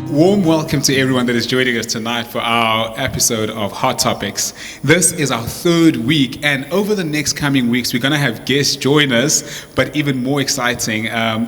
Warm welcome to everyone that is joining us tonight for our episode of Hot Topics. This is our third week, and over the next coming weeks, we're going to have guests join us. But even more exciting,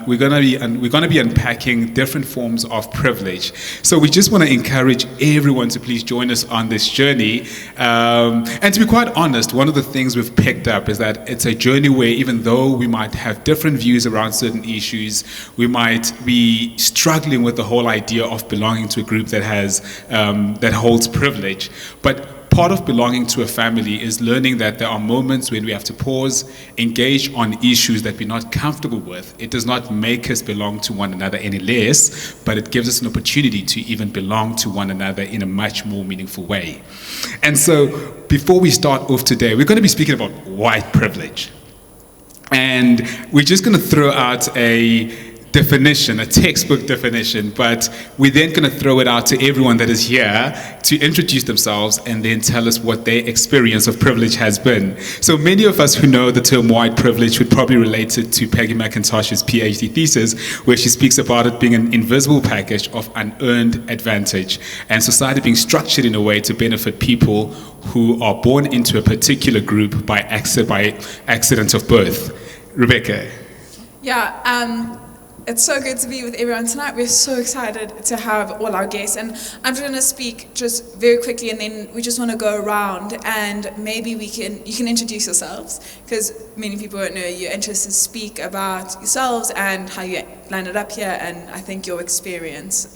we're going to be unpacking different forms of privilege. So we just want to encourage everyone to please join us on this journey. And to be quite honest, one of the things we've picked up is that it's a journey where, even though we might have different views around certain issues, we might be struggling with the whole idea of belonging to a group that has that holds privilege. But part of belonging to a family is learning that there are moments when we have to pause, engage on issues that we're not comfortable with. It does not make us belong to one another any less, but it gives us an opportunity to even belong to one another in a much more meaningful way. And so before we start off today, we're going to be speaking about white privilege. And we're just going to throw out a definition, a textbook definition, but we're then going to throw it out to everyone that is here to introduce themselves and then tell us what their experience of privilege has been. So many of us who know the term white privilege would probably relate it to Peggy McIntosh's PhD thesis, where she speaks about it being an invisible package of unearned advantage and society being structured in a way to benefit people who are born into a particular group by accident of birth. Rebecca. Yeah, it's so good to be with everyone tonight. We're so excited to have all our guests, and I'm just going to speak just very quickly, and then we just want to go around and maybe you can introduce yourselves, because many people don't know you, and just to speak about yourselves and how you landed up here, and I think your experience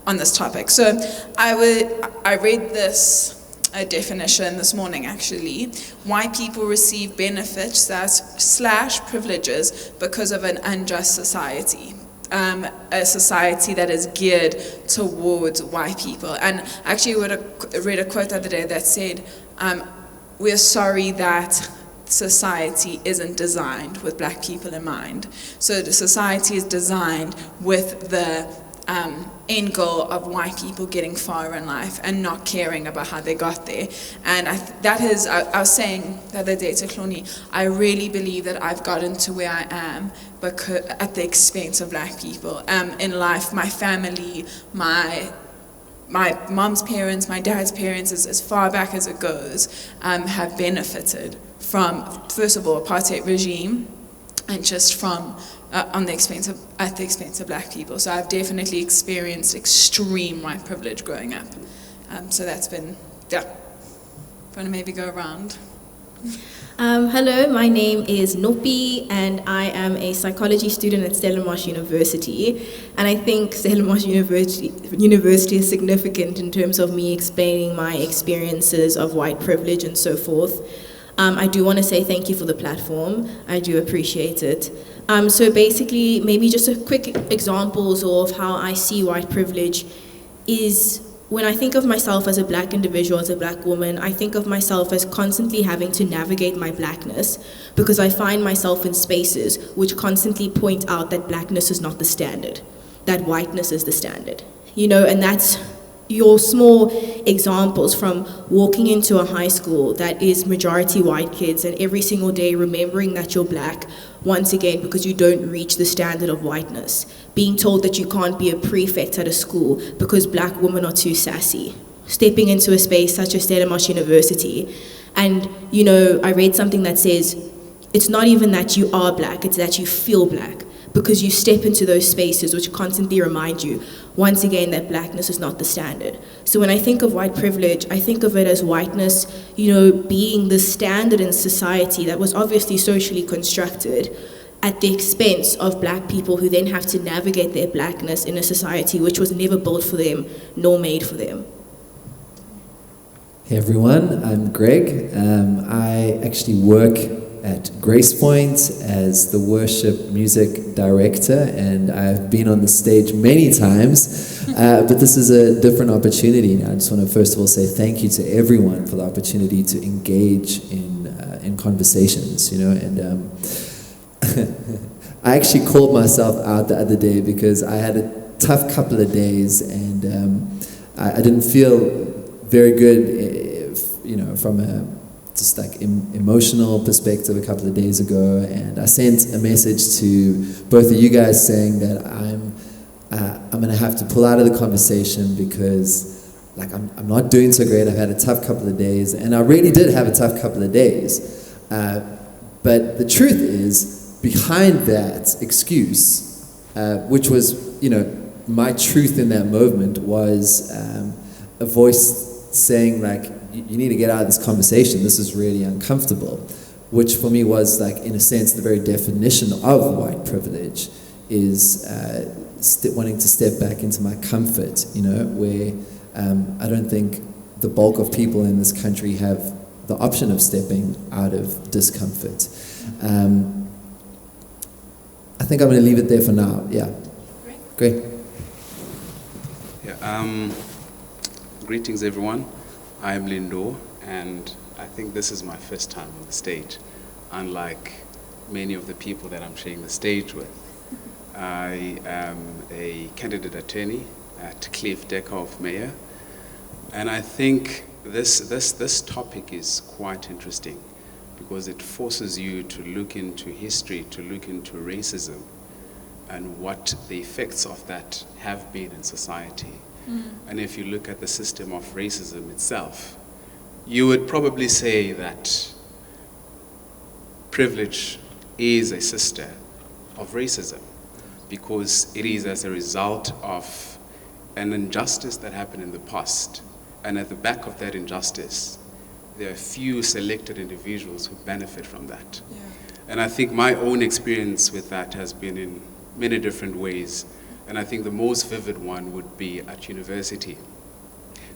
on this topic. So I read this a definition this morning, actually. Why people receive benefits slash privileges because of an unjust society. A society that is geared towards white people. And actually read a quote the other day that said, we're sorry that society isn't designed with black people in mind. So the society is designed with the end goal of white people getting far in life and not caring about how they got there. And I was saying the other day to Cloney, I really believe that I've gotten to where I am because at the expense of black people in life. My family, my mom's parents, my dad's parents, as far back as it goes, have benefited from, first of all, apartheid regime, and just from at the expense of black people. So I've definitely experienced extreme white privilege growing up. So that's been, want to maybe go around. Hello, my name is Nopi, and I am a psychology student at Stellenbosch University. And I think Stellenbosch University is significant in terms of me explaining my experiences of white privilege and so forth. I do want to say thank you for the platform. I do appreciate it. So basically, maybe just a quick examples of how I see white privilege is when I think of myself as a black individual, as a black woman, I think of myself as constantly having to navigate my blackness because I find myself in spaces which constantly point out that blackness is not the standard, that whiteness is the standard. And that's your small examples from walking into a high school that is majority white kids and every single day remembering that you're black once again because you don't reach the standard of whiteness, being told that you can't be a prefect at a school because black women are too sassy, stepping into a space such as Stellenbosch University. And I read something that says it's not even that you are black, it's that you feel black, because you step into those spaces which constantly remind you, once again, that blackness is not the standard. So when I think of white privilege, I think of it as whiteness, being the standard in society that was obviously socially constructed at the expense of black people who then have to navigate their blackness in a society which was never built for them, nor made for them. Hey everyone, I'm Greg. I actually work at Gracepoint as the worship music director, and I've been on the stage many times, but this is a different opportunity. I just want to first of all say thank you to everyone for the opportunity to engage in conversations, and I actually called myself out the other day because I had a tough couple of days, and I didn't feel very good, from a just like emotional perspective a couple of days ago, and I sent a message to both of you guys saying that I'm gonna have to pull out of the conversation because like I'm not doing so great. I've had a tough couple of days, and I really did have a tough couple of days. But the truth is, behind that excuse, which was, you know, my truth in that moment was a voice saying like, you need to get out of this conversation, this is really uncomfortable, which for me was like, in a sense, the very definition of white privilege is wanting to step back into my comfort, you know, where I don't think the bulk of people in this country have the option of stepping out of discomfort. I think I'm going to leave it there for now. Yeah. Great. Yeah. Greetings, everyone. I'm Lindo, and I think this is my first time on the stage, unlike many of the people that I'm sharing the stage with. I am a candidate attorney at Cliff Deckhoff Mayor, and I think this topic is quite interesting because it forces you to look into history, to look into racism, and what the effects of that have been in society. And if you look at the system of racism itself, you would probably say that privilege is a sister of racism because it is as a result of an injustice that happened in the past. And at the back of that injustice, there are few selected individuals who benefit from that. Yeah. And I think my own experience with that has been in many different ways. And I think the most vivid one would be at university.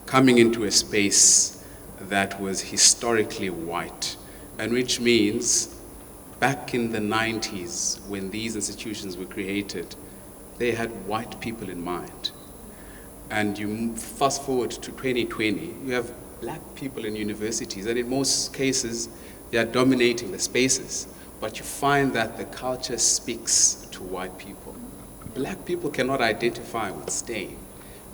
Coming into a space that was historically white, and which means back in the 90s, when these institutions were created, they had white people in mind. And you fast forward to 2020, you have black people in universities, and in most cases, they are dominating the spaces. But you find that the culture speaks to white people. Black people cannot identify with stain.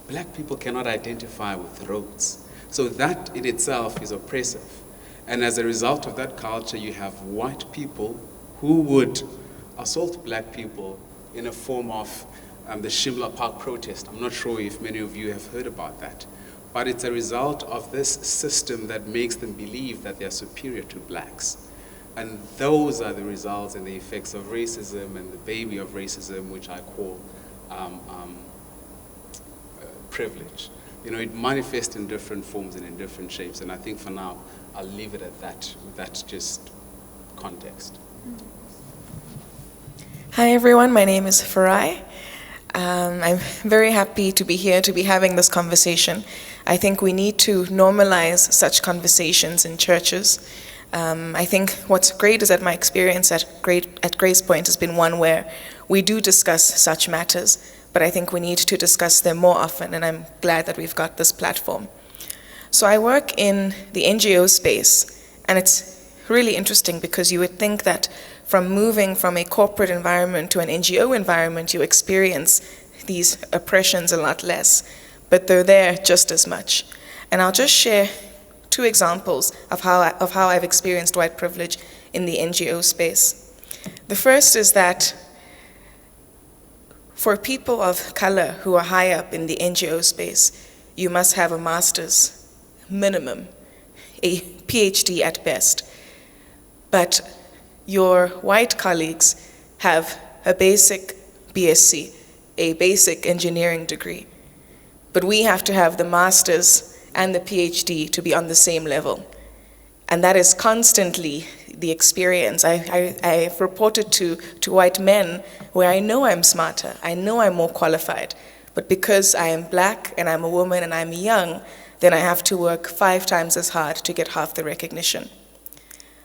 Black people cannot identify with roads. So that in itself is oppressive. And as a result of that culture, you have white people who would assault black people in a form of the Shimla Park protest. I'm not sure if many of you have heard about that. But it's a result of this system that makes them believe that they're superior to blacks. And those are the results and the effects of racism and the baby of racism, which I call privilege. You know, it manifests in different forms and in different shapes. And I think for now, I'll leave it at that, with that just context. Hi everyone, my name is Farai. I'm very happy to be here, to be having this conversation. I think we need to normalize such conversations in churches. I think what's great is that my experience at Gracepoint has been one where we do discuss such matters, but I think we need to discuss them more often, and I'm glad that we've got this platform. So I work in the NGO space, and it's really interesting because you would think that from moving from a corporate environment to an NGO environment, you experience these oppressions a lot less, but they're there just as much. And I'll just share two examples of how I've experienced white privilege in the NGO space. The first is that for people of color who are high up in the NGO space, you must have a master's minimum, a PhD at best. But your white colleagues have a basic BSc, a basic engineering degree. But we have to have the master's and the PhD to be on the same level. And that is constantly the experience. I've reported to white men where I know I'm smarter, I know I'm more qualified, but because I am black and I'm a woman and I'm young, then I have to work 5 times as hard to get half the recognition.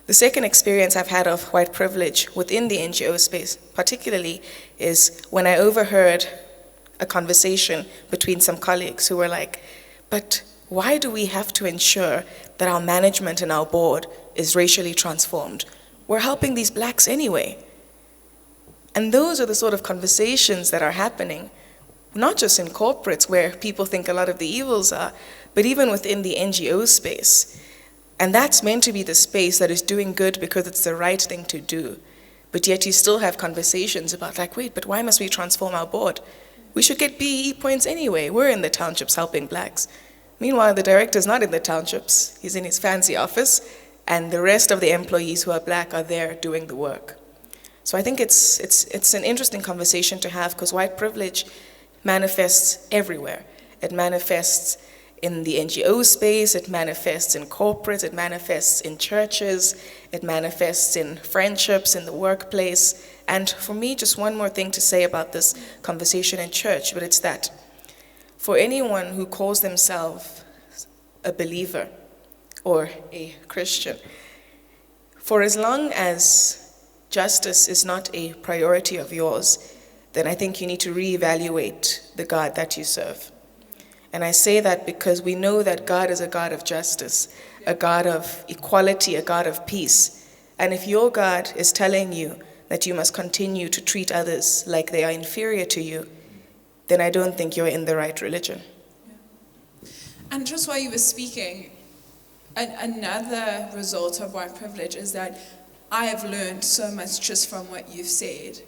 The second experience I've had of white privilege within the NGO space, particularly, is when I overheard a conversation between some colleagues who were like, but why do we have to ensure that our management and our board is racially transformed? We're helping these blacks anyway. And those are the sort of conversations that are happening, not just in corporates where people think a lot of the evils are, but even within the NGO space. And that's meant to be the space that is doing good because it's the right thing to do. But yet you still have conversations about like, wait, but why must we transform our board? We should get BEE points anyway. We're in the townships helping blacks. Meanwhile, the director's not in the townships. He's in his fancy office, and the rest of the employees who are black are there doing the work. So I think it's an interesting conversation to have, because white privilege manifests everywhere. It manifests in the NGO space, it manifests in corporate, it manifests in churches, it manifests in friendships, in the workplace. And for me, just one more thing to say about this conversation in church, but it's that for anyone who calls themselves a believer or a Christian, for as long as justice is not a priority of yours, then I think you need to reevaluate the God that you serve. And I say that because we know that God is a God of justice, a God of equality, a God of peace. And if your God is telling you that you must continue to treat others like they are inferior to you, then I don't think you're in the right religion. And just while you were speaking, another result of white privilege is that I have learned so much just from what you've said,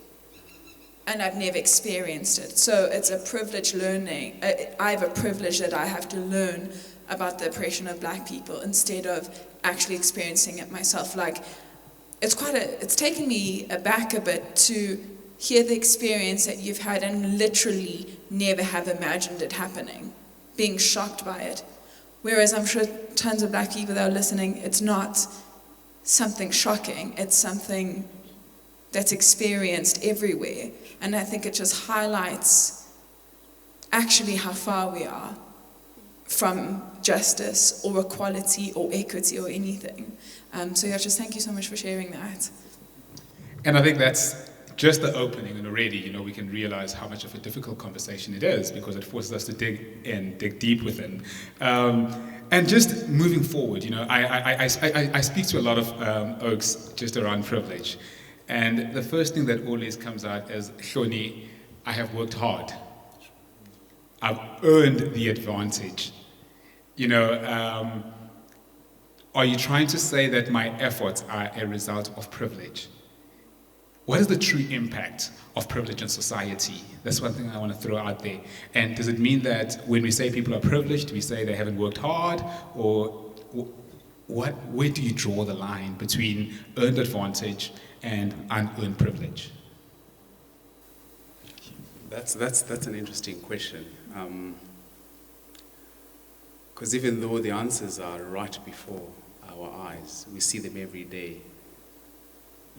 and I've never experienced it. So it's a privilege learning. I have a privilege that I have to learn about the oppression of black people instead of actually experiencing it myself. Like, it's taken me aback a bit to hear the experience that you've had and literally never have imagined it happening, being shocked by it. Whereas I'm sure tons of black people that are listening, it's not something shocking, it's something that's experienced everywhere. And I think it just highlights actually how far we are from justice or equality or equity or anything. So yeah, just thank you so much for sharing that. And I think that's just the opening, and already, we can realize how much of a difficult conversation it is, because it forces us to dig deep within. And just moving forward, I speak to a lot of Oaks just around privilege. And the first thing that always comes out is, Shoni, I have worked hard. I've earned the advantage. Are you trying to say that my efforts are a result of privilege? What is the true impact of privilege in society? That's one thing I want to throw out there. And does it mean that when we say people are privileged, we say they haven't worked hard? Or where do you draw the line between earned advantage and unearned privilege? That's an interesting question. Because even though the answers are right before our eyes, we see them every day,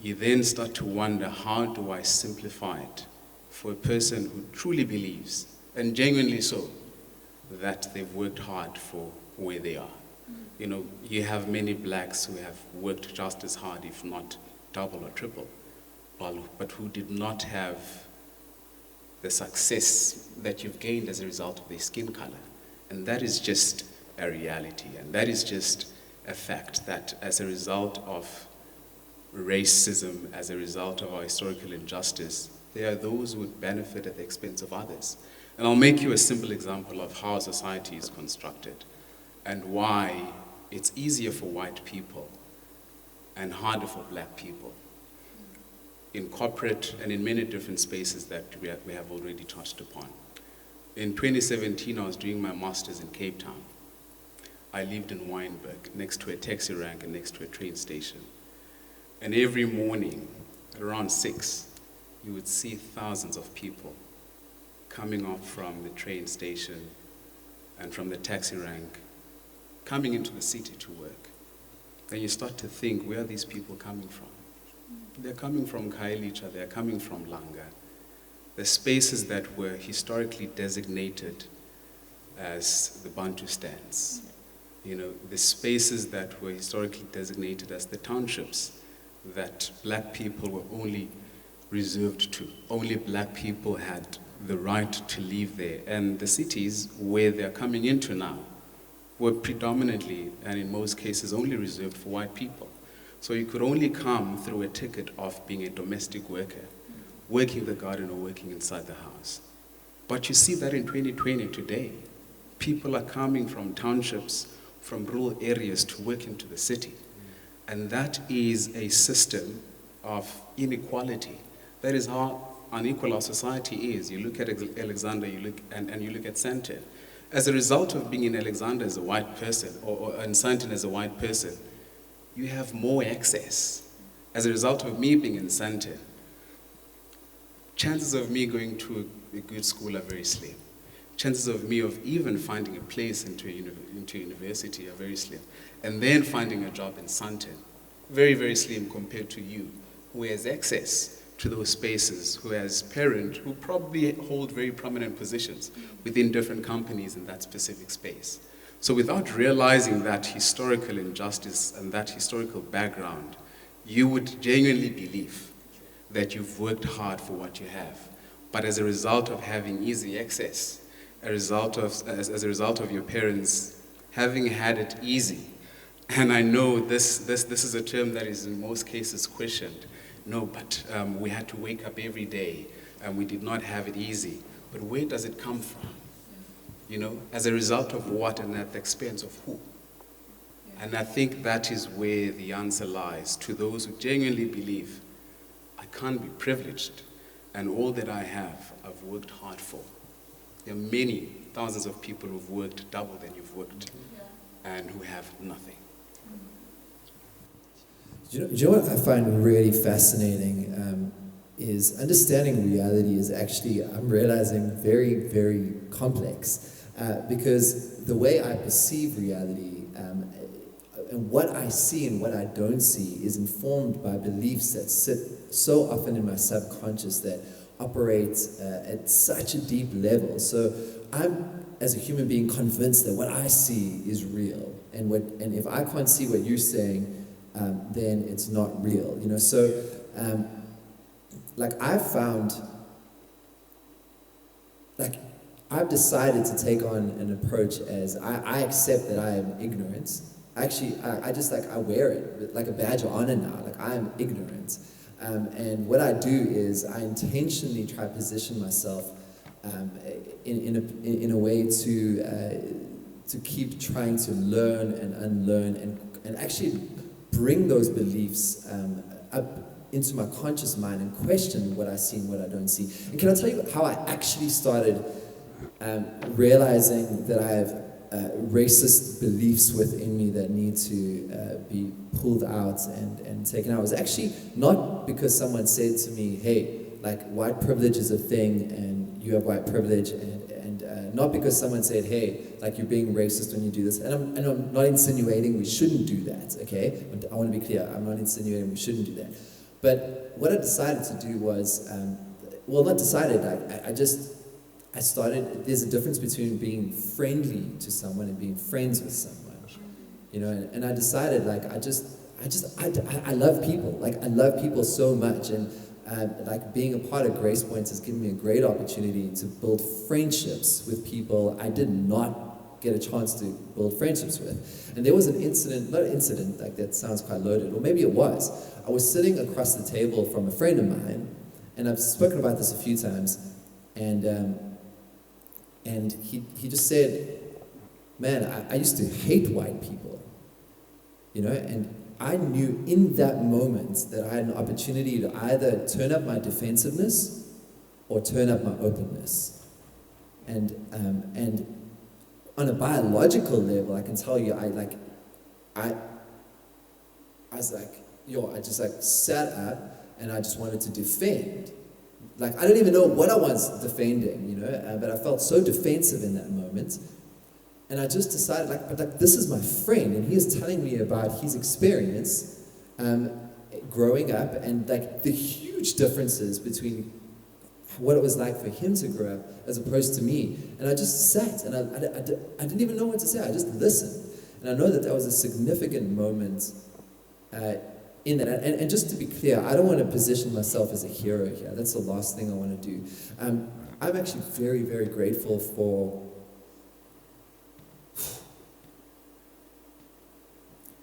you then start to wonder, how do I simplify it for a person who truly believes, and genuinely so, that they've worked hard for where they are? You have many blacks who have worked just as hard, if not double or triple, but who did not have the success that you've gained as a result of their skin color. And that is just a reality, and that is just a fact, that as a result of racism, as a result of our historical injustice, there are those who would benefit at the expense of others. And I'll make you a simple example of how society is constructed and why it's easier for white people and harder for black people in corporate and in many different spaces that we have already touched upon. In 2017, I was doing my master's in Cape Town. I lived in Wynberg, next to a taxi rank and next to a train station. And every morning, at around 6, you would see thousands of people coming up from the train station and from the taxi rank, coming into the city to work. Then you start to think, where are these people coming from? They're coming from Khayelitsha, they're coming from Langa. The spaces that were historically designated as the Bantustans, the spaces that were historically designated as the townships that black people were only reserved to. Only black people had the right to live there. And the cities where they're coming into now were predominantly, and in most cases, only reserved for white people. So you could only come through a ticket of being a domestic worker, working the garden or working inside the house. But you see that in 2020 today, people are coming from townships from rural areas to work into the city. And that is a system of inequality. That is how unequal our society is. You look at Alexander, you look at Sandton. As a result of being in Alexander as a white person, or in Sandton as a white person, you have more access. As a result of me being in Sandton, chances of me going to a good school are very slim. Chances of me of even finding a place into university are very slim. And then finding a job in Sandton, very, very slim compared to you, who has access to those spaces, who has parents who probably hold very prominent positions within different companies in that specific space. So without realizing that historical injustice and that historical background, you would genuinely believe that you've worked hard for what you have. But as a result of having easy access, as a result of your parents having had it easy, and I know this is a term that is in most cases questioned. No, but we had to wake up every day and we did not have it easy. But where does it come from? You know, as a result of what and at the expense of who? And I think that is where the answer lies to those who genuinely believe, I can't be privileged and all that I have, I've worked hard for. There are many, thousands of people who've worked double than you've worked and who have nothing. Do you know what I find really fascinating is understanding reality is actually, I'm realizing, very, very complex. Because the way I perceive reality and what I see and what I don't see is informed by beliefs that sit so often in my subconscious that operate at such a deep level. So I'm, as a human being, convinced that what I see is real. And if I can't see what you're saying, then it's not real, you know. So, like I've found, like I've decided to take on an approach as I accept that I am ignorant. Actually, I just like I wear it like a badge of honor now. Like I am ignorant, and what I do is I intentionally try to position myself in a way to keep trying to learn and unlearn and actually bring those beliefs up into my conscious mind and question what I see and what I don't see. And can I tell you how I actually started realizing that I have racist beliefs within me that need to be pulled out and taken out? It was actually not because someone said to me, hey, like white privilege is a thing and you have white privilege, and not because someone said, hey, like you're being racist when you do this. And I'm not insinuating we shouldn't do that, okay? I want to be clear, I'm not insinuating we shouldn't do that. But what I decided to do was, well, not decided, I started, there's a difference between being friendly to someone and being friends with someone, you know, and I decided, like, I love people, like, I love people so much, and like, being a part of Gracepoint has given me a great opportunity to build friendships with people I did not get a chance to build friendships with. And there was an incident, not an incident, like, that sounds quite loaded, or maybe it was. I was sitting across the table from a friend of mine, and I've spoken about this a few times, and he just said, man, I used to hate white people, you know, and I knew in that moment that I had an opportunity to either turn up my defensiveness or turn up my openness. And on a biological level, I can tell you, I was like, I just like sat up and I just wanted to defend. Like, I don't even know what I was defending, you know, but I felt so defensive in that moment. And I just decided, like, this is my friend, and he is telling me about his experience growing up, and like the huge differences between what it was like for him to grow up as opposed to me. And I just sat, and I didn't even know what to say. I just listened, and I know that was a significant moment in that. And just to be clear, I don't want to position myself as a hero here. That's the last thing I want to do. I'm actually very, very grateful for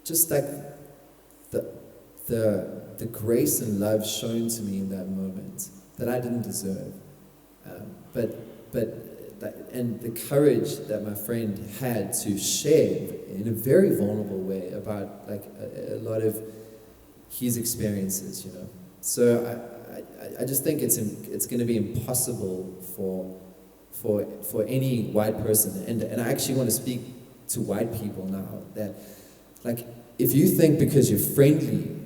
just like the grace and love shown to me in that moment that I didn't deserve. But and the courage that my friend had to share in a very vulnerable way about like a lot of his experiences, you know. So I just think it's going to be impossible for any white person, and I actually want to speak to white people now, that like if you think because you're friendly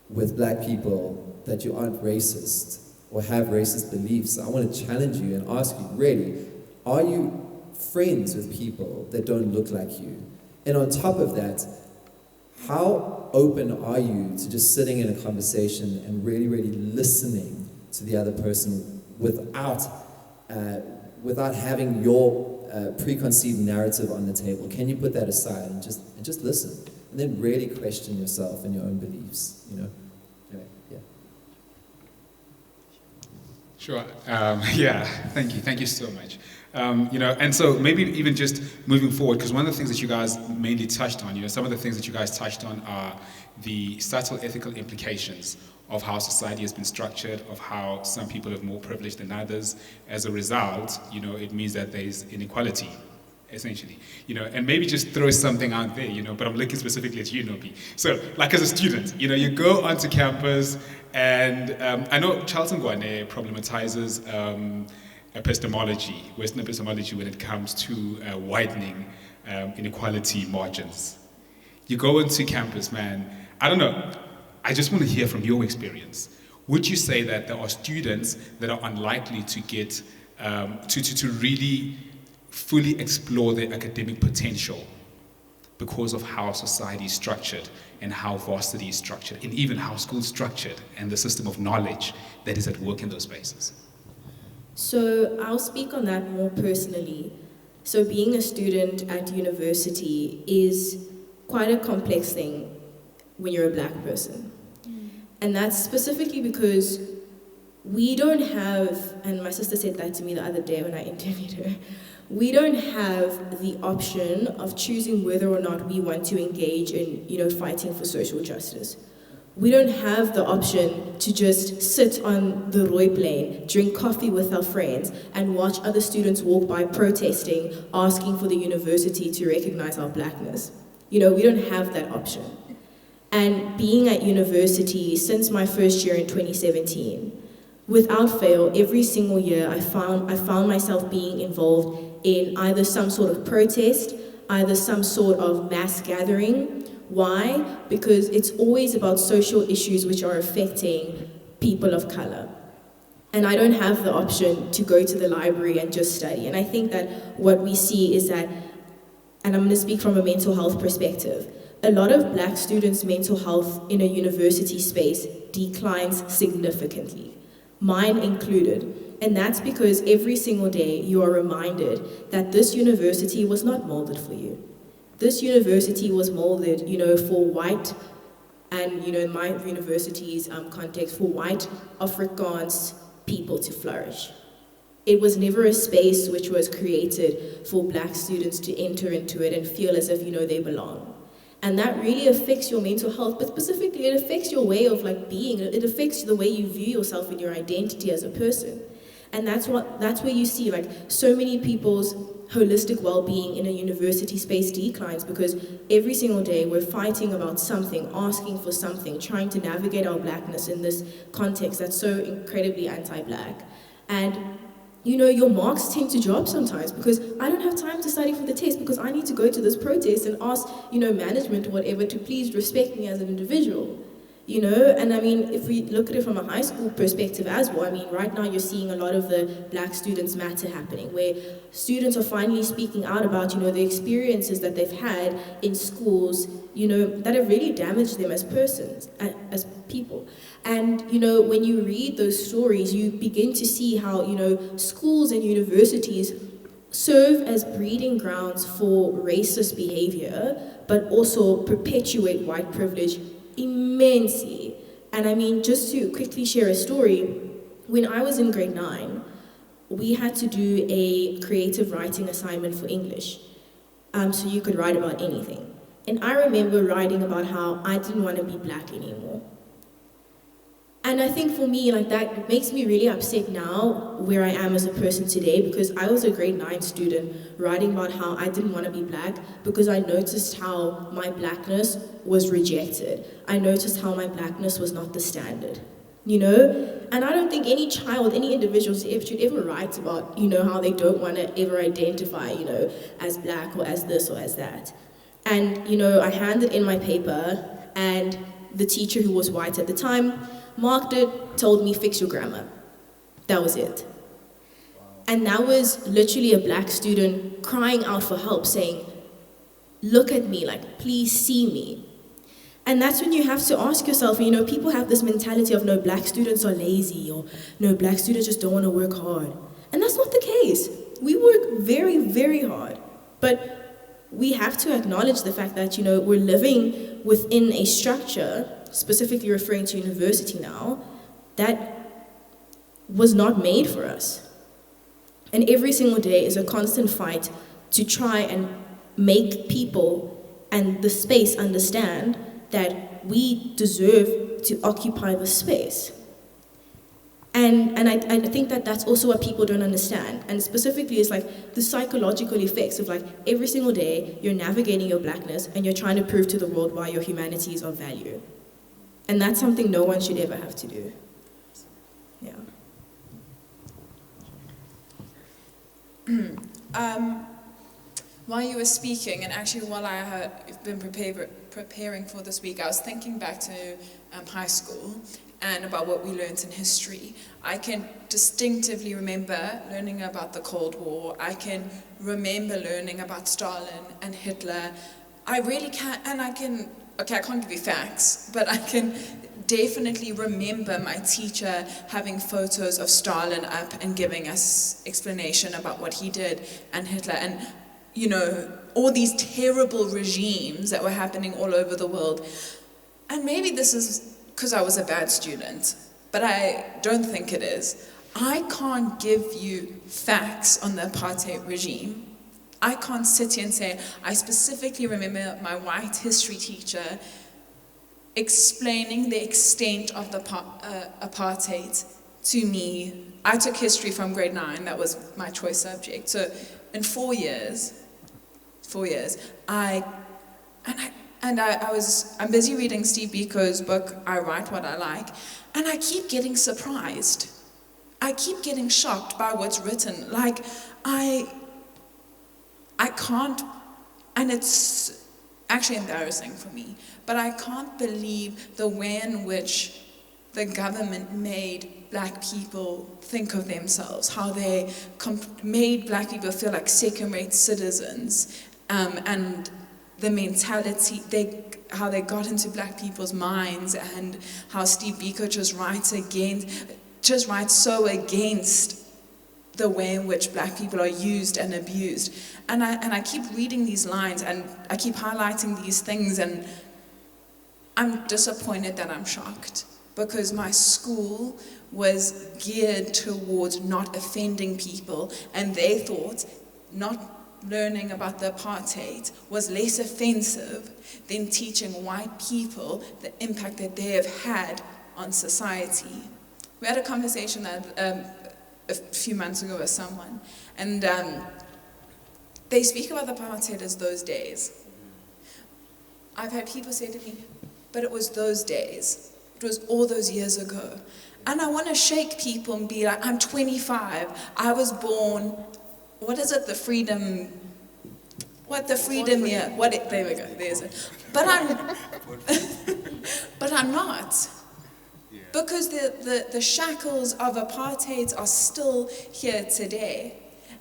with black people that you aren't racist or have racist beliefs, I want to challenge you and ask you, really, are you friends with people that don't look like you? And on top of that, how open are you to just sitting in a conversation and really, really listening to the other person without having your preconceived narrative on the table? Can you put that aside and just listen, and then really question yourself and your own beliefs? You know. Anyway, yeah. Sure. Yeah. Thank you so much. You know, and so maybe even just moving forward, because one of the things that you guys mainly touched on, you know, some of the things that you guys touched on are the subtle ethical implications of how society has been structured, of how some people have more privilege than others. As a result, you know, it means that there's inequality, essentially, you know, and maybe just throw something out there, you know, but I'm looking specifically at you, Nopi. So, like as a student, you know, you go onto campus, and I know Charles Ngwane problematizes epistemology, Western epistemology, when it comes to widening inequality margins. You go into campus, man, I don't know, I just want to hear from your experience. Would you say that there are students that are unlikely to get, to really fully explore their academic potential because of how society is structured and how varsity is structured and even how school is structured and the system of knowledge that is at work in those spaces? So I'll speak on that more personally. So being a student at university is quite a complex thing when you're a black person. And that's specifically because we don't have, and my sister said that to me the other day when I interviewed her, we don't have the option of choosing whether or not we want to engage in, you know, fighting for social justice. We don't have the option to just sit on the Roy plane, drink coffee with our friends, and watch other students walk by protesting, asking for the university to recognize our blackness. You know, we don't have that option. And being at university since my first year in 2017, without fail, every single year I found myself being involved in either some sort of protest, either some sort of mass gathering. Why? Because it's always about social issues which are affecting people of color. And I don't have the option to go to the library and just study. And I think that what we see is that, and I'm going to speak from a mental health perspective, a lot of black students' mental health in a university space declines significantly, mine included. And that's because every single day you are reminded that this university was not molded for you. This university was molded, you know, for white, and, you know, in my university's context, for white Afrikaans people to flourish. It was never a space which was created for black students to enter into it and feel as if, you know, they belong. And that really affects your mental health, but specifically it affects your way of like being. It affects the way you view yourself and your identity as a person. And that's where you see like so many people's holistic well-being in a university space declines, because every single day we're fighting about something, asking for something, trying to navigate our blackness in this context that's so incredibly anti-black. And you know, your marks tend to drop sometimes because I don't have time to study for the test because I need to go to this protest and ask, you know, management or whatever to please respect me as an individual. You know, and I mean, if we look at it from a high school perspective as well, I mean, right now you're seeing a lot of the Black Students Matter happening, where students are finally speaking out about, you know, the experiences that they've had in schools, you know, that have really damaged them as persons, as people. And, you know, when you read those stories, you begin to see how, you know, schools and universities serve as breeding grounds for racist behavior, but also perpetuate white privilege immensely. And I mean, just to quickly share a story, when I was in grade 9, we had to do a creative writing assignment for English. So you could write about anything. And I remember writing about how I didn't want to be black anymore. And I think for me, like, that makes me really upset now where I am as a person today, because I was a grade 9 student writing about how I didn't want to be black because I noticed how my blackness was rejected. I noticed how my blackness was not the standard, you know? And I don't think any child, any individual should ever write about, you know, how they don't want to ever identify, you know, as black or as this or as that. And, you know, I handed in my paper, and the teacher, who was white at the time, marked it, told me, fix your grammar. That was it. And that was literally a black student crying out for help, saying, look at me, like, please see me. And that's when you have to ask yourself, you know, people have this mentality of, no, black students are lazy, or no, black students just don't want to work hard. And that's not the case. We work very, very hard. But we have to acknowledge the fact that, you know, we're living within a structure, specifically referring to university now, that was not made for us. And every single day is a constant fight to try and make people and the space understand that we deserve to occupy the space. And I think that that's also what people don't understand. And specifically, it's like the psychological effects of, like, every single day you're navigating your blackness and you're trying to prove to the world why your humanity is of value. And that's something no one should ever have to do. Yeah. While you were speaking, and actually while I have been preparing for this week, I was thinking back to high school and about what we learned in history. I can distinctively remember learning about the Cold War. I can remember learning about Stalin and Hitler. I really can, and I can't give you facts, but I can definitely remember my teacher having photos of Stalin up and giving us explanation about what he did, and Hitler, and, you know, all these terrible regimes that were happening all over the world. And maybe this is because I was a bad student, but I don't think it is. I can't give you facts on the apartheid regime. I can't sit here and say, I specifically remember my white history teacher explaining the extent of the apartheid to me. I took history from grade 9, that was my choice subject. So in 4 years, I'm busy reading Steve Biko's book, I Write What I Like, and I keep getting surprised. I keep getting shocked by what's written. Like, I can't, and it's actually embarrassing for me, but I can't believe the way in which the government made black people think of themselves, how they made black people feel like second-rate citizens, and the mentality, how they got into black people's minds, and how Steve Biko just writes so against the way in which black people are used and abused. And I keep reading these lines, and I keep highlighting these things, and I'm disappointed that I'm shocked, because my school was geared towards not offending people, and they thought not learning about the apartheid was less offensive than teaching white people the impact that they have had on society. We had a conversation a few months ago with someone, and they speak about the apartheid as those days. I've had people say to me, but it was those days. It was all those years ago. And I want to shake people and be like, I'm 25. I was born, what is it, the freedom year? There we go, there's it. But I'm not. Because the shackles of apartheid are still here today.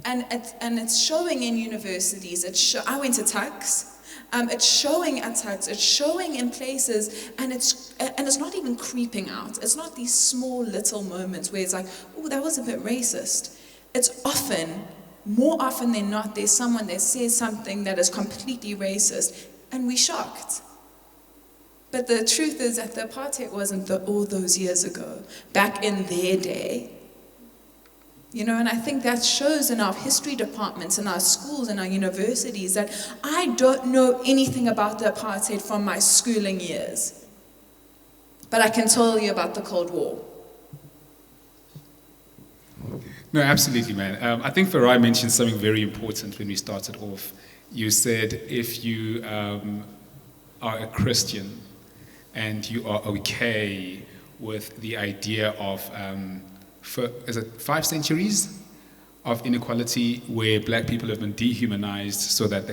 And it's showing in universities. I went to Tux. It's showing at Tux. It's showing in places, and it's not even creeping out. It's not these small little moments where it's like, oh, that was a bit racist. It's more often than not, there's someone that says something that is completely racist, and we're shocked. But the truth is that the apartheid wasn't all those years ago, back in their day. You know, and I think that shows in our history departments, in our schools, in our universities, that I don't know anything about the apartheid from my schooling years. but I can tell you about the Cold War. No, absolutely, man. I think Farai mentioned something very important when we started off. You said if you are a Christian and you are okay with the idea of, is it 5 centuries of inequality where black people have been dehumanized so that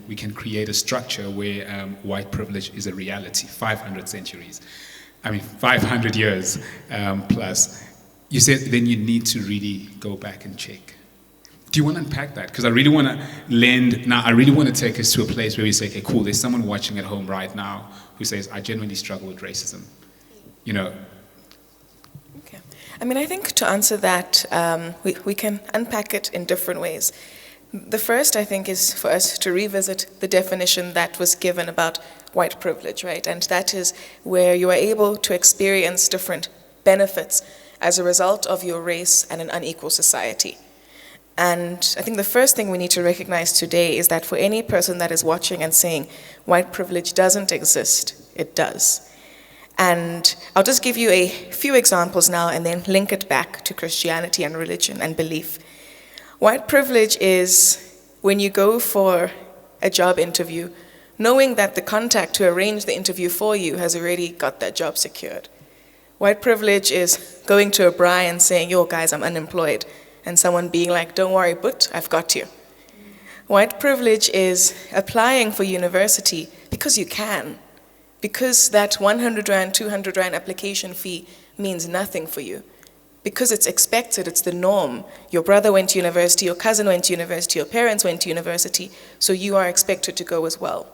we can create a structure where white privilege is a reality, 500 centuries. 500 years plus. You said then you need to really go back and check. Do you want to unpack that? Because I really want to take us to a place where we say, okay, cool, there's someone watching at home right now who says, I genuinely struggle with racism. Okay. I think to answer that, we can unpack it in different ways. The first, I think, is for us to revisit the definition that was given about white privilege, right? And that is where you are able to experience different benefits as a result of your race and an unequal society. And I think the first thing we need to recognize today is that for any person that is watching and saying white privilege doesn't exist, it does. And I'll just give you a few examples now and then link it back to Christianity and religion and belief. White privilege is when you go for a job interview, knowing that the contact to arrange the interview for you has already got that job secured. White privilege is going to a braai and saying, yo guys, I'm unemployed. And someone being like, don't worry, but I've got you. White privilege is applying for university because you can. Because that 100 Rand, 200 Rand application fee means nothing for you. Because it's expected, it's the norm. Your brother went to university, your cousin went to university, your parents went to university, so you are expected to go as well.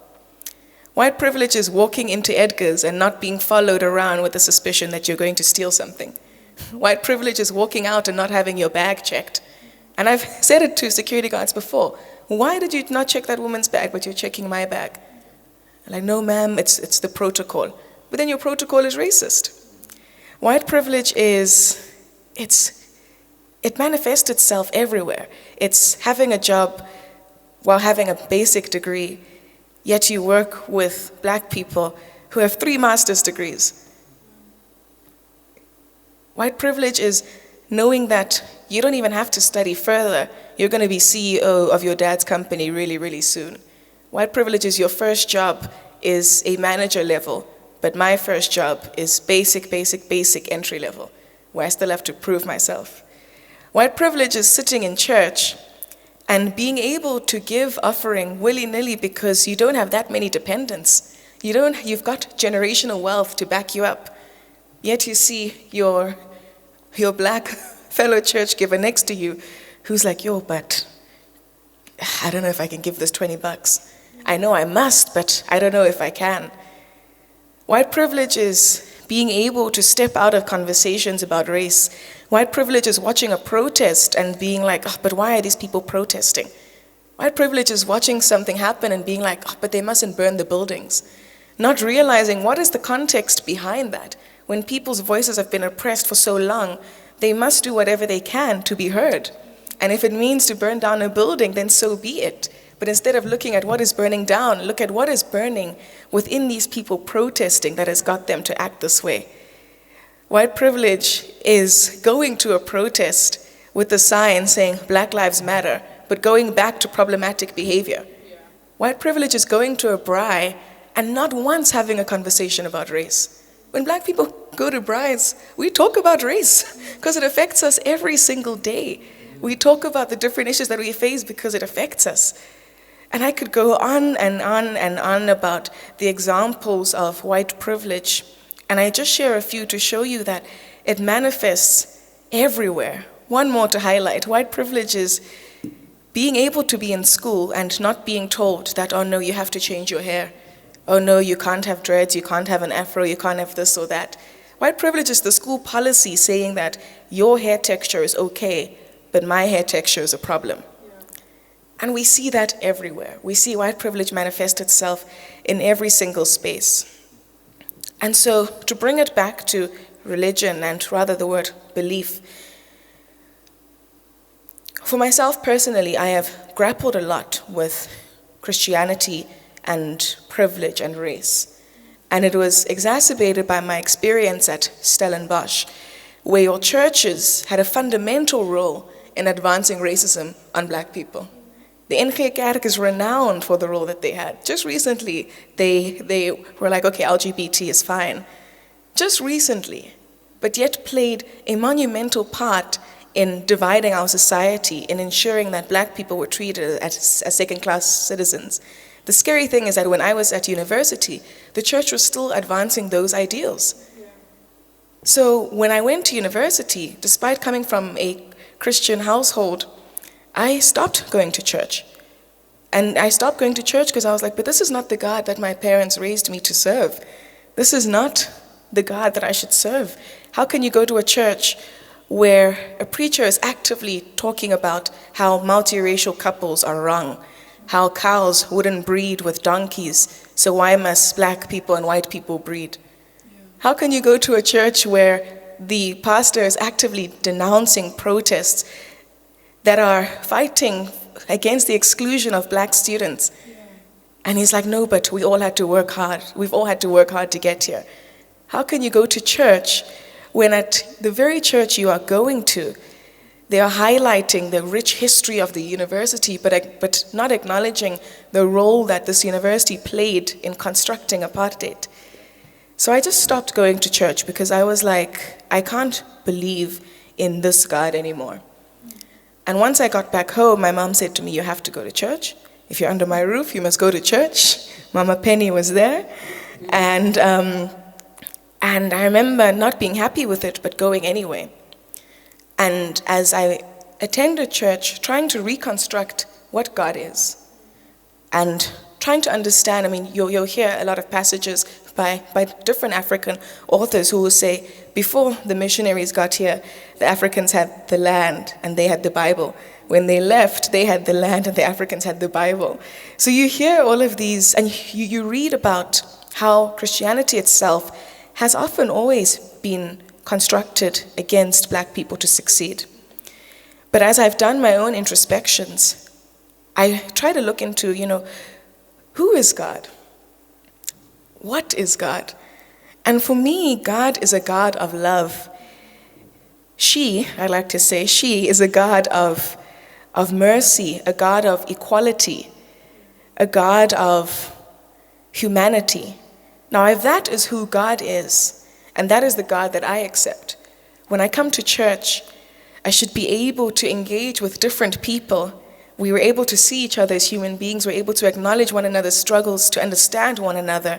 White privilege is walking into Edgar's and not being followed around with the suspicion that you're going to steal something. White privilege is walking out and not having your bag checked. And I've said it to security guards before. Why did you not check that woman's bag, but you're checking my bag? I'm like, no, ma'am, it's the protocol. But then your protocol is racist. White privilege it manifests itself everywhere. It's having a job while having a basic degree, yet you work with black people who have 3 master's degrees. White privilege is knowing that you don't even have to study further. You're going to be CEO of your dad's company really, really soon. White privilege is your first job is a manager level, but my first job is basic entry level, where I still have to prove myself. White privilege is sitting in church and being able to give offering willy-nilly because you don't have that many dependents. You've got generational wealth to back you up. Yet you see your black fellow church giver next to you who's like, yo, but I don't know if I can give this $20. I know I must, but I don't know if I can. White privilege is being able to step out of conversations about race. White privilege is watching a protest and being like, oh, but why are these people protesting? White privilege is watching something happen and being like, oh, but they mustn't burn the buildings. Not realizing what is the context behind that. When people's voices have been oppressed for so long, they must do whatever they can to be heard. And if it means to burn down a building, then so be it. But instead of looking at what is burning down, look at what is burning within these people protesting that has got them to act this way. White privilege is going to a protest with a sign saying Black Lives Matter, but going back to problematic behavior. White privilege is going to a braai and not once having a conversation about race. When black people go to braais, we talk about race because it affects us every single day. We talk about the different issues that we face because it affects us. And I could go on and on and on about the examples of white privilege. And I just share a few to show you that it manifests everywhere. One more to highlight. White privilege is being able to be in school and not being told that, oh no, you have to change your hair. Oh no, you can't have dreads, you can't have an afro, you can't have this or that. White privilege is the school policy saying that your hair texture is okay, but my hair texture is a problem. And we see that everywhere. We see white privilege manifest itself in every single space. And so to bring it back to religion, and rather the word belief, for myself personally, I have grappled a lot with Christianity and privilege and race. And it was exacerbated by my experience at Stellenbosch, where your churches had a fundamental role in advancing racism on black people. The NG Kerk is renowned for the role that they had. Just recently, they were like, okay, LGBT is fine. Just recently, but yet played a monumental part in dividing our society, in ensuring that black people were treated as second-class citizens. The scary thing is that when I was at university, the church was still advancing those ideals. So when I went to university, despite coming from a Christian household, I stopped going to church. And I stopped going to church because I was like, but this is not the God that my parents raised me to serve. This is not the God that I should serve. How can you go to a church where a preacher is actively talking about how multiracial couples are wrong, how cows wouldn't breed with donkeys, so why must black people and white people breed? How can you go to a church where the pastor is actively denouncing protests that are fighting against the exclusion of black students? And he's like, no, but we all had to work hard. We've all had to work hard to get here. How can you go to church when at the very church you are going to, they are highlighting the rich history of the university, but not acknowledging the role that this university played in constructing apartheid? So I just stopped going to church because I was like, I can't believe in this God anymore. And once I got back home, my mom said to me, you have to go to church. If you're under my roof, you must go to church. Mama Penny was there. And I remember not being happy with it, but going anyway. And as I attended church, trying to reconstruct what God is, and trying to understand, I mean, you'll hear a lot of passages by different African authors who will say, before the missionaries got here, the Africans had the land and they had the Bible. When they left, they had the land and the Africans had the Bible. So you hear all of these, and you read about how Christianity itself has often always been constructed against black people to succeed. But as I've done my own introspections, I try to look into, who is God? What is God? And for me, God is a God of love. I like to say, she is a God of mercy, a God of equality, a God of humanity. Now, if that is who God is, and that is the God that I accept, when I come to church, I should be able to engage with different people. We were able to see each other as human beings. We're able to acknowledge one another's struggles, to understand one another.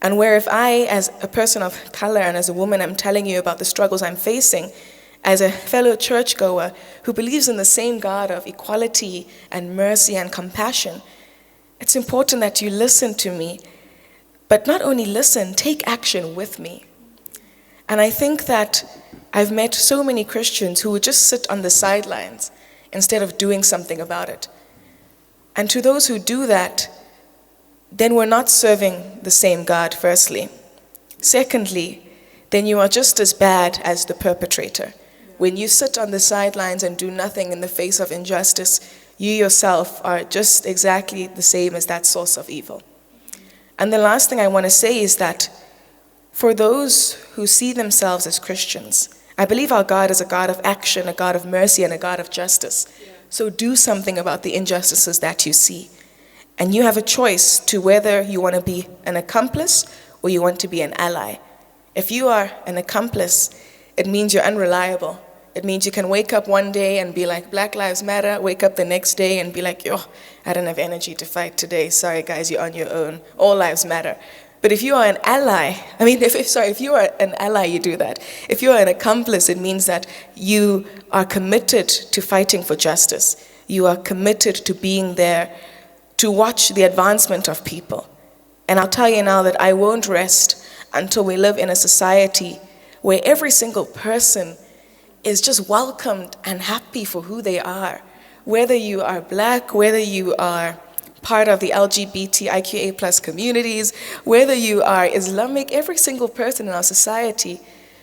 And where if I, as a person of color and as a woman, I'm telling you about the struggles I'm facing, as a fellow churchgoer who believes in the same God of equality and mercy and compassion, it's important that you listen to me. But not only listen, take action with me. And I think that I've met so many Christians who would just sit on the sidelines instead of doing something about it. And to those who do that, then we're not serving the same God, firstly. Secondly, then you are just as bad as the perpetrator. When you sit on the sidelines and do nothing in the face of injustice, you yourself are just exactly the same as that source of evil. And the last thing I want to say is that for those who see themselves as Christians, I believe our God is a God of action, a God of mercy, and a God of justice. So do something about the injustices that you see. And you have a choice to whether you want to be an accomplice or you want to be an ally. If you are an accomplice, it means you're unreliable. It means you can wake up one day and be like, Black Lives Matter, wake up the next day and be like, I don't have energy to fight today. Sorry guys, you're on your own. All lives matter. But if you are an ally, if you are an ally, you do that. If you are an accomplice, it means that you are committed to fighting for justice. You are committed to being there to watch the advancement of people. And I'll tell you now that I won't rest until we live in a society where every single person is just welcomed and happy for who they are. Whether you are black, whether you are part of the LGBTIQA plus communities, whether you are Islamic, every single person in our society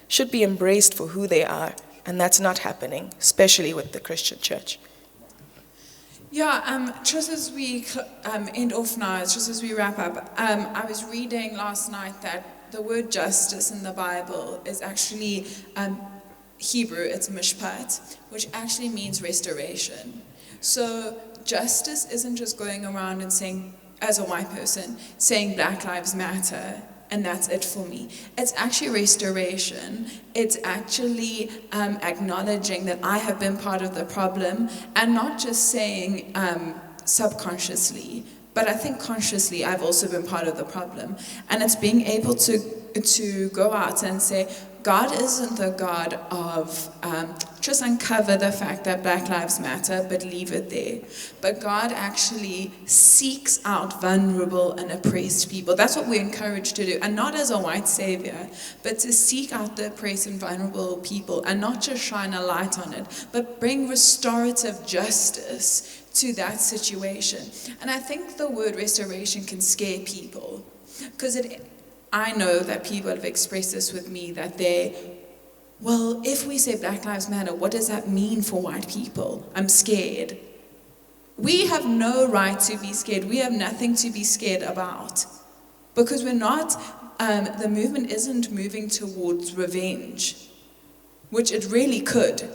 should be embraced for who they are. And that's not happening, especially with the Christian church. Yeah, just as we end off now, just as we wrap up, I was reading last night that the word justice in the Bible is actually Hebrew, it's mishpat, which actually means restoration. So justice isn't just going around and saying, as a white person, saying Black Lives Matter, and that's it for me. It's actually restoration. It's actually acknowledging that I have been part of the problem, and not just saying subconsciously, but I think consciously I've also been part of the problem. And it's being able to go out and say, God isn't the God of just uncover the fact that Black Lives Matter, but leave it there. But God actually seeks out vulnerable and oppressed people. That's what we're encouraged to do. And not as a white savior, but to seek out the oppressed and vulnerable people and not just shine a light on it, but bring restorative justice to that situation. And I think the word restoration can scare people because I know that people have expressed this with me, that well, if we say Black Lives Matter, what does that mean for white people? I'm scared. We have no right to be scared. We have nothing to be scared about. Because we're not, the movement isn't moving towards revenge, which it really could.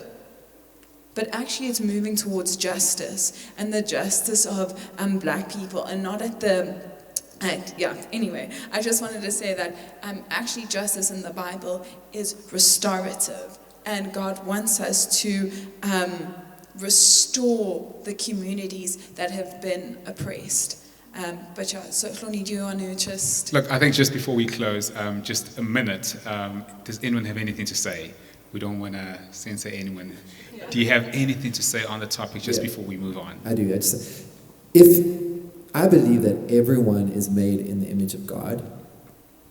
But actually it's moving towards justice, and the justice of Black people, and not at the... anyway, I just wanted to say that actually justice in the Bible is restorative, and God wants us to restore the communities that have been oppressed. But yeah, so Hloni, do you want to just... Look, I think just before we close, just a minute, does anyone have anything to say? We don't want to censor anyone. Yeah. Do you have anything to say on the topic just before we move on? I do. If I believe that everyone is made in the image of God,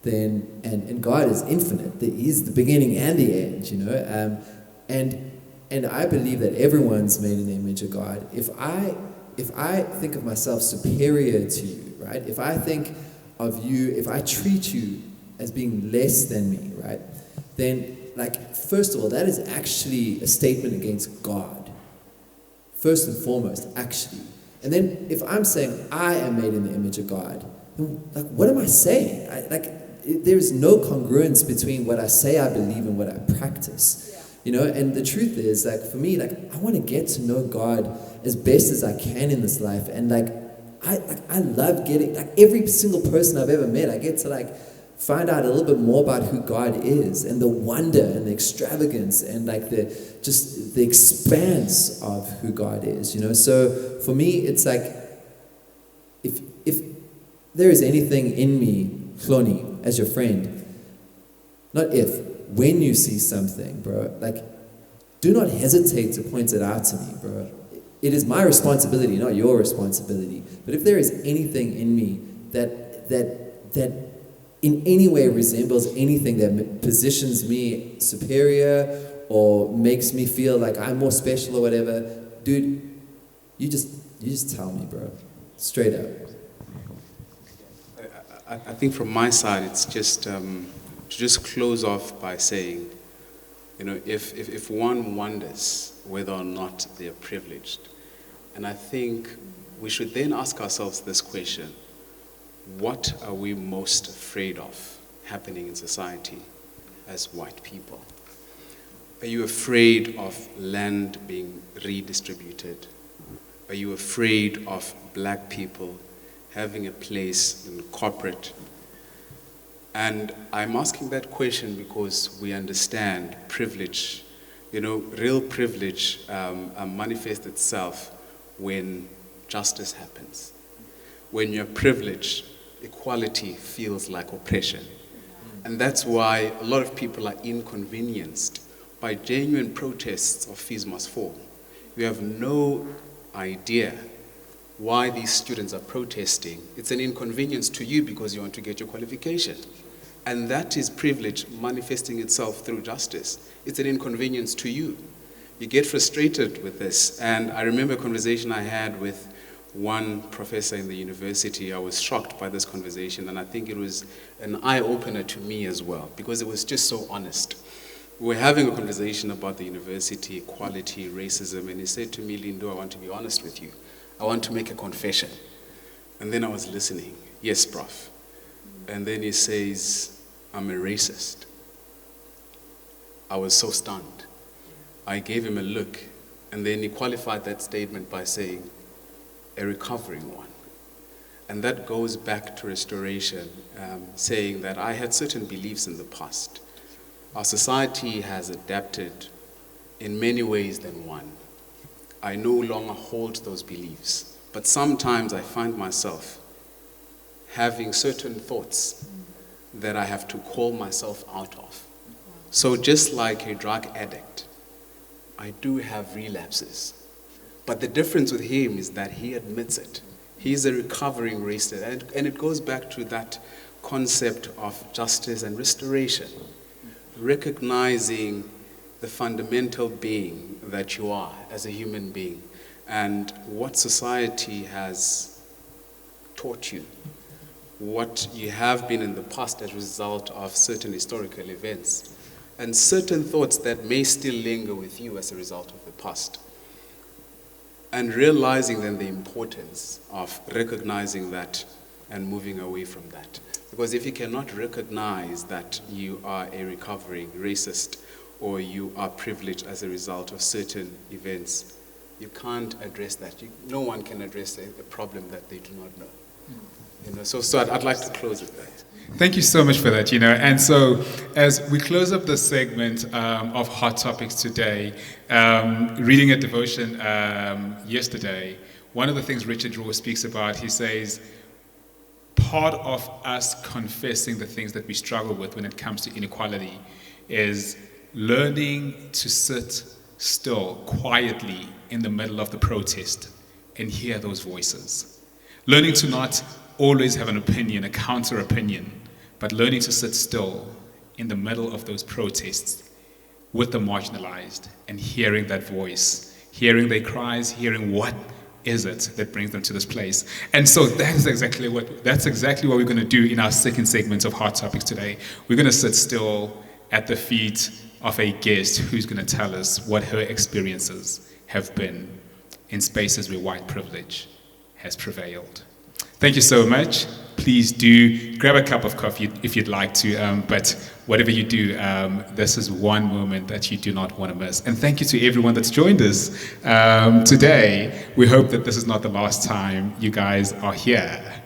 then and God is infinite. He's the beginning and the end, you know. And I believe that everyone's made in the image of God. If I think of myself superior to you, right? If I think of you, if I treat you as being less than me, right? Then, like, first of all, that is actually a statement against God. First and foremost, actually. And then if I'm saying I am made in the image of God, then, like, what am I saying? There is no congruence between what I say I believe and what I practice. Yeah. You know, and the truth is, like, for me, like, I want to get to know God as best as I can in this life. And I love getting, like, every single person I've ever met, I get to, like, find out a little bit more about who God is and the wonder and the extravagance and, like, the expanse of who God is, you know. So for me, it's like, if there is anything in me, Hloni, as your friend, not if, when you see something, bro, like, do not hesitate to point it out to me, bro. It is my responsibility, not your responsibility. But if there is anything in me that in any way resembles anything that positions me superior or makes me feel like I'm more special or whatever, dude, you just tell me, bro. Straight up. I think from my side, it's just to just close off by saying, you know, if one wonders whether or not they're privileged, and I think we should then ask ourselves this question: what are we most afraid of happening in society as white people? Are you afraid of land being redistributed? Are you afraid of Black people having a place in corporate? And I'm asking that question because we understand privilege. You know, real privilege manifests itself when justice happens. When you're privileged, equality feels like oppression. And that's why a lot of people are inconvenienced by genuine protests of fees must fall. You have no idea why these students are protesting. It's an inconvenience to you because you want to get your qualification. And that is privilege manifesting itself through justice. It's an inconvenience to you. You get frustrated with this. And I remember a conversation I had with one professor in the university. I was shocked by this conversation, and I think it was an eye-opener to me as well, because it was just so honest. We were having a conversation about the university, equality, racism, and he said to me, Lindo, I want to be honest with you. I want to make a confession. And then I was listening. Yes, Prof. And then he says, I'm a racist. I was so stunned. I gave him a look, and then he qualified that statement by saying, a recovering one. And that goes back to restoration, saying that I had certain beliefs in the past. Our society has adapted in many ways than one. I no longer hold those beliefs, but sometimes I find myself having certain thoughts that I have to call myself out of. So just like a drug addict, I do have relapses. But the difference with him is that he admits it. He's a recovering racist. And it goes back to that concept of justice and restoration, recognizing the fundamental being that you are as a human being and what society has taught you, what you have been in the past as a result of certain historical events, and certain thoughts that may still linger with you as a result of the past. And realizing then the importance of recognizing that and moving away from that. Because if you cannot recognize that you are a recovering racist or you are privileged as a result of certain events, you can't address that. No one can address a problem that they do not know. So I'd like to close with that. Thank you so much for that, And so as we close up this segment of Hot Topics today, reading a devotion yesterday, one of the things Richard Rohr speaks about, he says, part of us confessing the things that we struggle with when it comes to inequality is learning to sit still, quietly in the middle of the protest and hear those voices. Learning to not always have an opinion, a counter opinion, but learning to sit still in the middle of those protests with the marginalized and hearing that voice, hearing their cries, hearing what is it that brings them to this place. And so that's exactly what we're going to do in our second segment of Hot Topics today. We're going to sit still at the feet of a guest who's going to tell us what her experiences have been in spaces where white privilege has prevailed. Thank you so much. Please do grab a cup of coffee if you'd like to, but whatever you do, this is one moment that you do not want to miss. And thank you to everyone that's joined us today. We hope that this is not the last time you guys are here.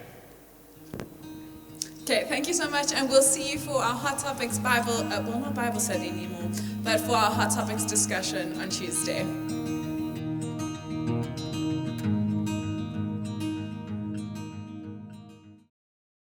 Okay, thank you so much, and we'll see you for our Hot Topics Bible, not Bible study anymore, but for our Hot Topics discussion on Tuesday.